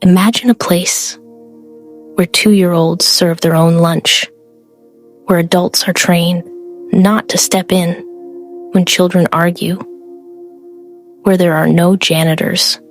Imagine a place where 2-year-olds serve their own lunch, where adults are trained not to step in when children argue, where there are no janitors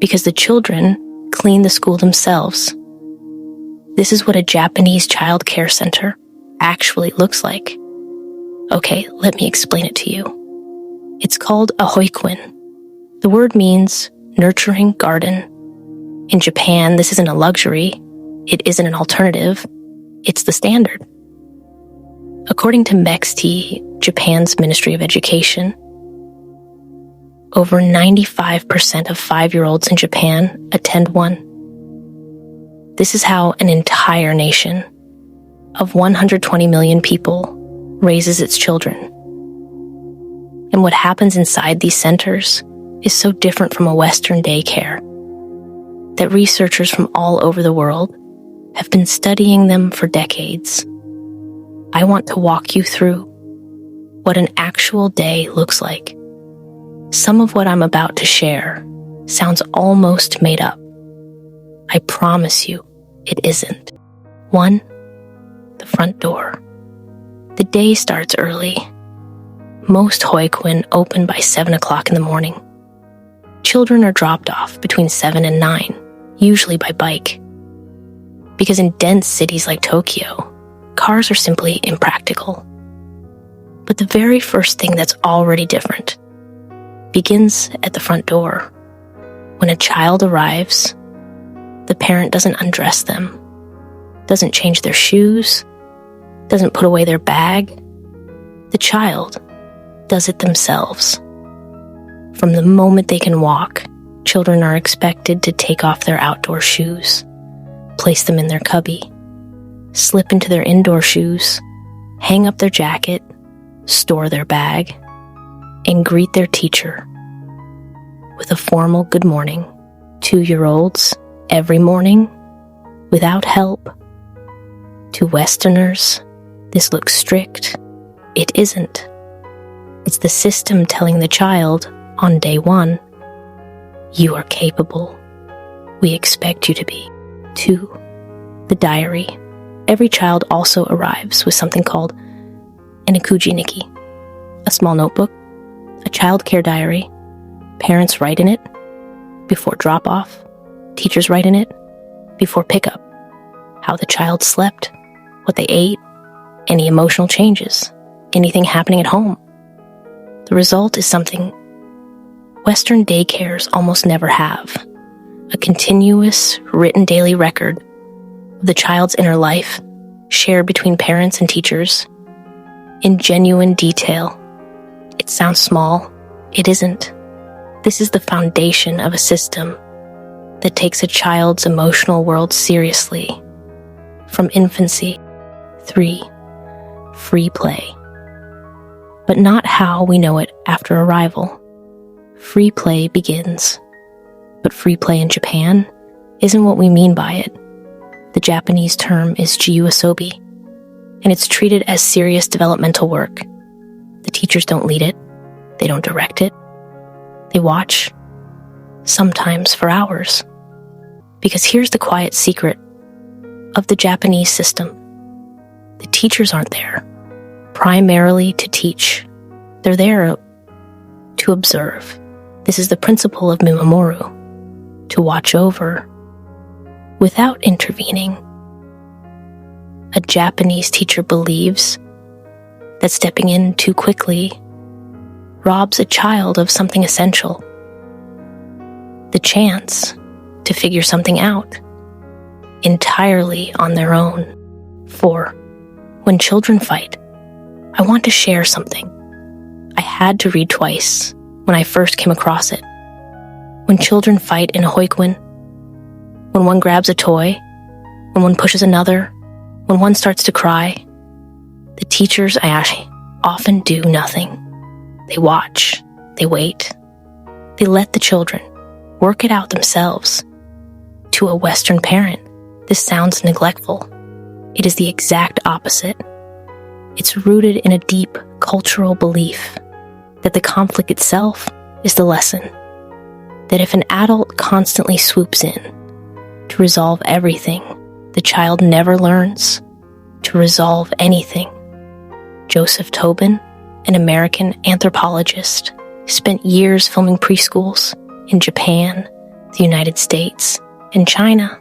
because the children clean the school themselves. This is what a Japanese childcare center actually looks like. Okay, let me explain it to you. It's called a Hoikuen. The word means nurturing garden. In Japan, this isn't a luxury. It isn't an alternative. It's the standard. According to MEXT, Japan's Ministry of Education, over 95% of 5-year-olds in Japan attend one. This is how an entire nation of 120 million people raises its children. And what happens inside these centers is so different from a Western daycare that researchers from all over the world have been studying them for decades. I want to walk you through what an actual day looks like. Some of what I'm about to share sounds almost made up. I promise you, it isn't. 1, the front door. The day starts early. Most Hoikuen open by 7 o'clock in the morning. Children are dropped off between 7 and 9, usually by bike. Because in dense cities like Tokyo, cars are simply impractical. But the very first thing that's already different begins at the front door. When a child arrives, the parent doesn't undress them, doesn't change their shoes, doesn't put away their bag. The child does it themselves. From the moment they can walk, children are expected to take off their outdoor shoes, place them in their cubby, slip into their indoor shoes, hang up their jacket, store their bag, and greet their teacher with a formal good morning. 2-year-olds every morning without help. To Westerners, this looks strict. It isn't. It's the system telling the child on day 1, you are capable. We expect you to be. 2, the diary. Every child also arrives with something called an ikujiniki, a small notebook, a childcare diary. Parents write in it before drop-off. Teachers write in it before pickup. How the child slept, what they ate, any emotional changes, anything happening at home. The result is something Western daycares almost never have. A continuous, written daily record of the child's inner life shared between parents and teachers in genuine detail. It sounds small. It isn't. This is the foundation of a system that takes a child's emotional world seriously. From infancy. 3, free play. But not how we know it after arrival. Free play begins. But free play in Japan isn't what we mean by it. The Japanese term is jiuasobi, and it's treated as serious developmental work. The teachers don't lead it. They don't direct it. They watch, sometimes for hours. Because here's the quiet secret of the Japanese system. The teachers aren't there primarily to teach. They're there to observe. This is the principle of Mimamoru, to watch over without intervening. A Japanese teacher believes that stepping in too quickly robs a child of something essential, the chance to figure something out entirely on their own. 4, when children fight, I want to share something I had to read twice when I first came across it. When children fight in a Hoikuen, when one grabs a toy, when one pushes another, when one starts to cry, the teachers often do nothing. They watch, they wait, they let the children work it out themselves. To a Western parent, this sounds neglectful. It is the exact opposite. It's rooted in a deep cultural belief that the conflict itself is the lesson. That if an adult constantly swoops in, to resolve everything, the child never learns to resolve anything. Joseph Tobin, an American anthropologist, spent years filming preschools in Japan, the United States, and China.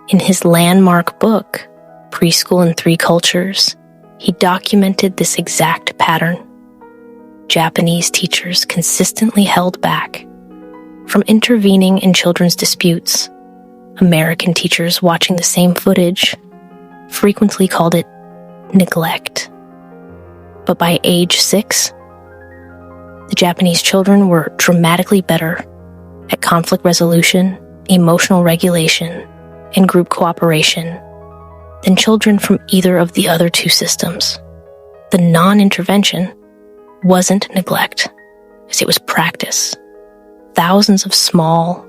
In his landmark book, Preschool in Three Cultures, he documented this exact pattern. Japanese teachers consistently held back from intervening in children's disputes. American teachers watching the same footage frequently called it neglect. But by age 6, the Japanese children were dramatically better at conflict resolution, emotional regulation, and group cooperation than children from either of the other two systems. The non-intervention wasn't neglect, as it was practice. Thousands of small,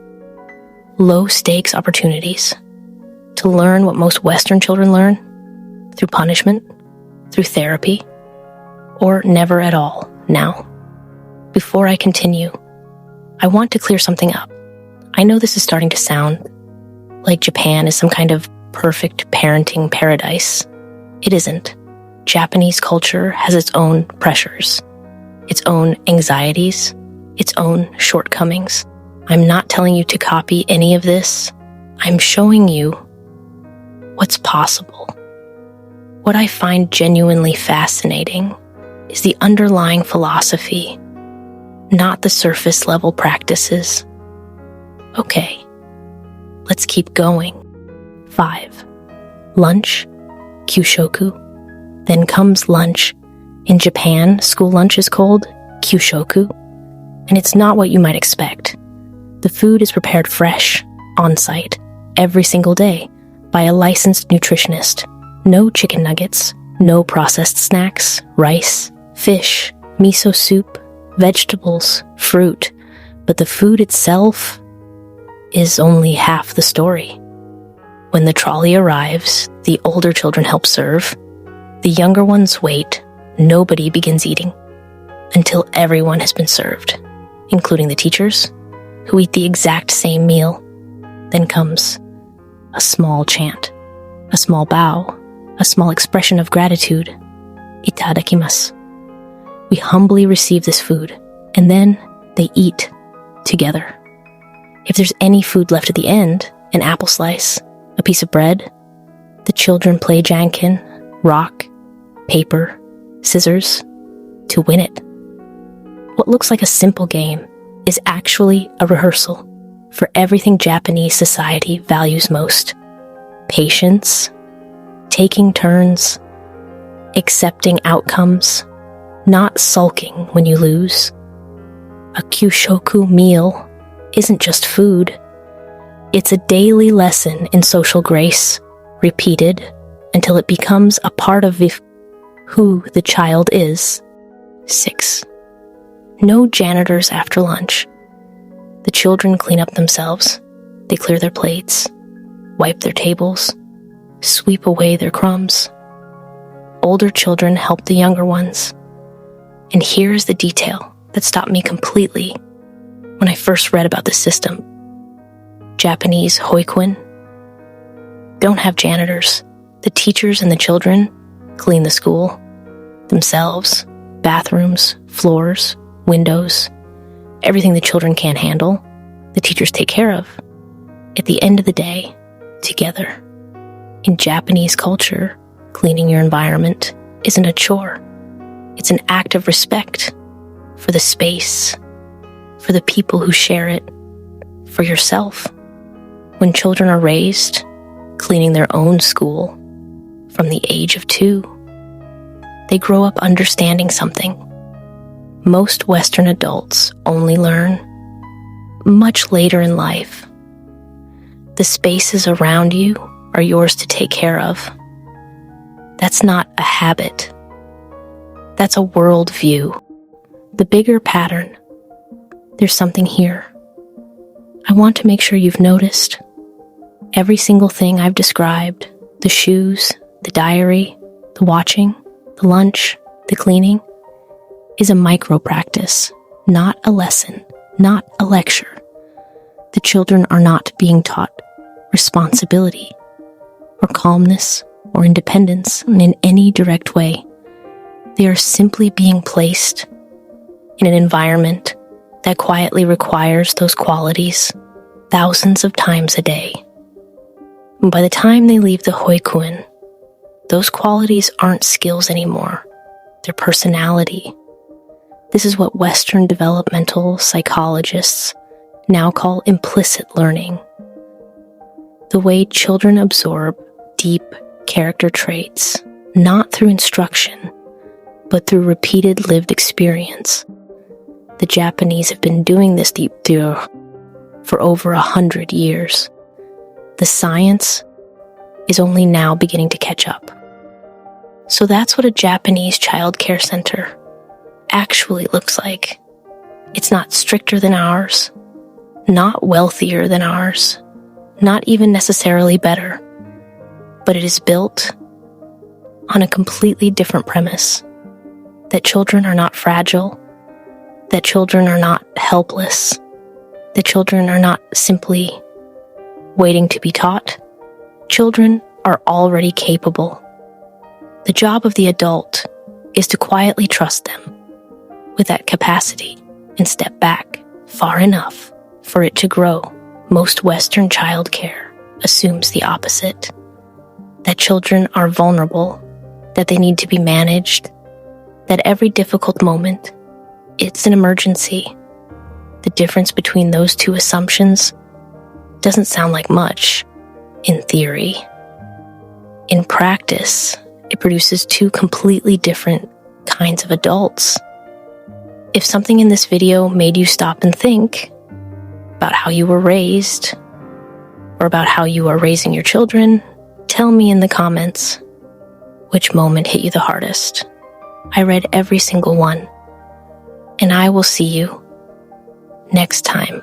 low-stakes opportunities to learn what most Western children learn through punishment, through therapy, or never at all now. Before I continue, I want to clear something up. I know this is starting to sound like Japan is some kind of perfect parenting paradise. It isn't. Japanese culture has its own pressures, its own anxieties, its own shortcomings. I'm not telling you to copy any of this. I'm showing you what's possible. What I find genuinely fascinating is the underlying philosophy, not the surface level practices. Okay, let's keep going. 5. Lunch, kyushoku. Then comes lunch. In Japan, school lunch is called kyushoku, and it's not what you might expect. The food is prepared fresh, on-site, every single day, by a licensed nutritionist. No chicken nuggets, no processed snacks, rice, fish, miso soup, vegetables, fruit, but the food itself is only half the story. When the trolley arrives, the older children help serve. The younger ones wait. Nobody begins eating until everyone has been served, including the teachers, who eat the exact same meal. Then comes a small chant, a small bow, a small expression of gratitude. Itadakimasu. We humbly receive this food, and then they eat together. If there's any food left at the end, an apple slice, a piece of bread, the children play janken, rock, paper, scissors, to win it. What looks like a simple game is actually a rehearsal for everything Japanese society values most: patience, taking turns, accepting outcomes, not sulking when you lose. A kyushoku meal isn't just food. It's a daily lesson in social grace, repeated until it becomes a part of who the child is. 6. No janitors after lunch. The children clean up themselves. They clear their plates, wipe their tables, sweep away their crumbs. Older children help the younger ones. And here's the detail that stopped me completely when I first read about this system. Japanese Hoikuen don't have janitors. The teachers and the children clean the school themselves, bathrooms, floors, windows, everything the children can't handle, the teachers take care of. At the end of the day, together. In Japanese culture, cleaning your environment isn't a chore. It's an act of respect for the space, for the people who share it, for yourself. When children are raised, cleaning their own school from the age of 2, they grow up understanding something. Most Western adults only learn much later in life. The spaces around you are yours to take care of. That's not a habit. That's a worldview. The bigger pattern. There's something here. I want to make sure you've noticed. Every single thing I've described, the shoes, the diary, the watching, the lunch, the cleaning, is a micro practice, not a lesson, not a lecture. The children are not being taught responsibility, or calmness, or independence in any direct way. They are simply being placed in an environment that quietly requires those qualities thousands of times a day. And by the time they leave the Hoikuen, those qualities aren't skills anymore. They're personality. This is what Western developmental psychologists now call implicit learning. The way children absorb deep character traits, not through instruction, but through repeated lived experience. The Japanese have been doing this deep for over 100 years. The science is only now beginning to catch up. So that's what a Japanese childcare center actually looks like. It's not stricter than ours, not wealthier than ours, not even necessarily better, but it is built on a completely different premise: that children are not fragile, that children are not helpless, that children are not simply waiting to be taught. Children are already capable. The job of the adult is to quietly trust them with that capacity and step back far enough for it to grow. Most Western childcare assumes the opposite, that children are vulnerable, that they need to be managed, that every difficult moment, it's an emergency. The difference between those two assumptions doesn't sound like much in theory. In practice, it produces two completely different kinds of adults. If something in this video made you stop and think about how you were raised, or about how you are raising your children, tell me in the comments which moment hit you the hardest. I read every single one, and I will see you next time.